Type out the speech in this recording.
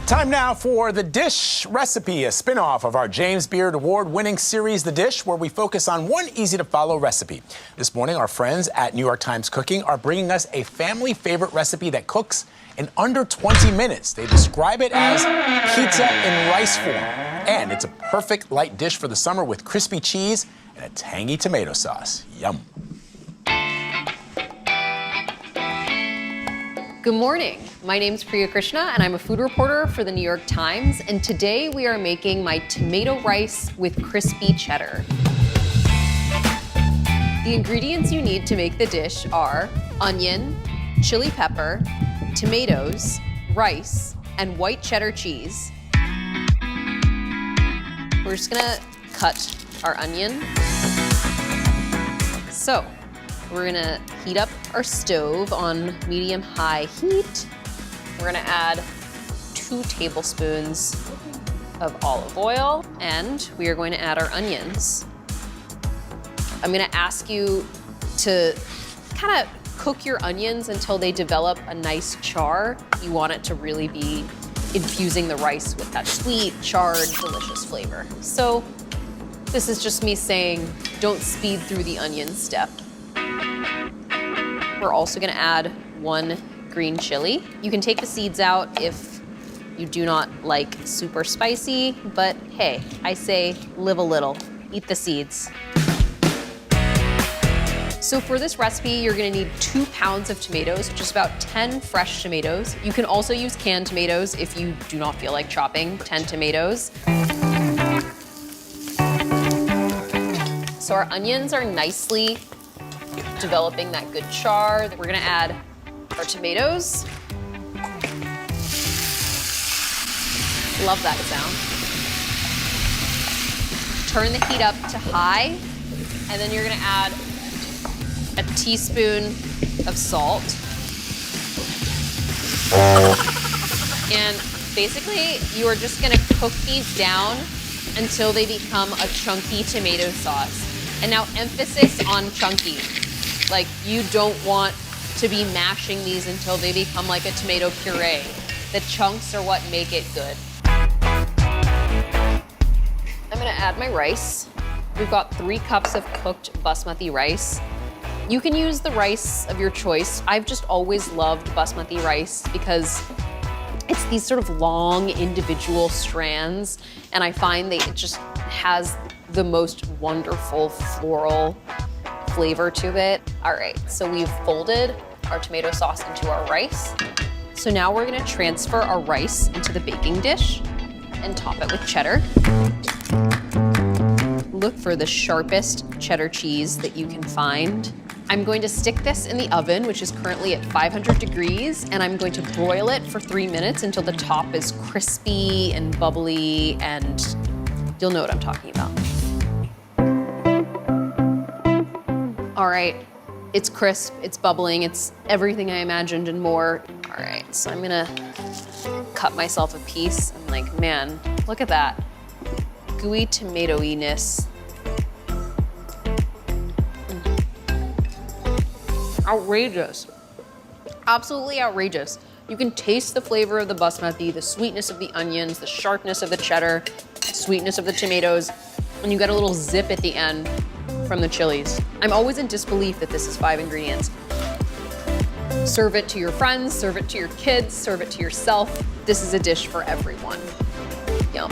Time now for The Dish Recipe, a spin-off of our James Beard Award-winning series, The Dish, where we focus on one easy-to-follow recipe. This morning, our friends at New York Times Cooking are bringing us a family favorite recipe that cooks in under 20 minutes. They describe it as pizza in rice form. And it's a perfect light dish for the summer with crispy cheese and a tangy tomato sauce. Yum. Good morning. My name's Priya Krishna, and I'm a food reporter for the New York Times. And today we are making my tomato rice with crispy cheddar. The ingredients you need to make the dish are onion, chili pepper, tomatoes, rice, and white cheddar cheese. We're just gonna cut our onion. So, we're gonna heat up our stove on medium-high heat. We're gonna add 2 tablespoons of olive oil, and we are going to add our onions. I'm gonna ask you to kind of cook your onions until they develop a nice char. You want it to really be infusing the rice with that sweet, charred, delicious flavor. So this is just me saying, don't speed through the onion step. We're also gonna add 1 green chili. You can take the seeds out if you do not like super spicy, but hey, I say live a little, eat the seeds. So for this recipe, you're gonna need 2 pounds of tomatoes, which is about 10 fresh tomatoes. You can also use canned tomatoes if you do not feel like chopping 10 tomatoes. So our onions are nicely developing that good char. We're gonna add our tomatoes. Love that sound. Turn the heat up to high, and then you're gonna add a teaspoon of salt. And basically, you are just gonna cook these down until they become a chunky tomato sauce. And now emphasis on chunky. Like, you don't want to be mashing these until they become like a tomato puree. The chunks are what make it good. I'm gonna add my rice. We've got 3 cups of cooked basmati rice. You can use the rice of your choice. I've just always loved basmati rice because it's these sort of long individual strands, and I find that it just has the most wonderful floral flavor to it. All right, so we've folded our tomato sauce into our rice. So now we're gonna transfer our rice into the baking dish and top it with cheddar. Look for the sharpest cheddar cheese that you can find. I'm going to stick this in the oven, which is currently at 500 degrees, and I'm going to broil it for 3 minutes until the top is crispy and bubbly, and you'll know what I'm talking about. All right, it's crisp, it's bubbling, it's everything I imagined and more. All right, so I'm gonna cut myself a piece. I'm like, man, look at that. Gooey tomato-iness. Outrageous. Absolutely outrageous. You can taste the flavor of the basmati, the sweetness of the onions, the sharpness of the cheddar, the sweetness of the tomatoes, and you get a little zip at the end from the chilies. I'm always in disbelief that this is 5 ingredients. Serve it to your friends, serve it to your kids, serve it to yourself. This is a dish for everyone. Yum.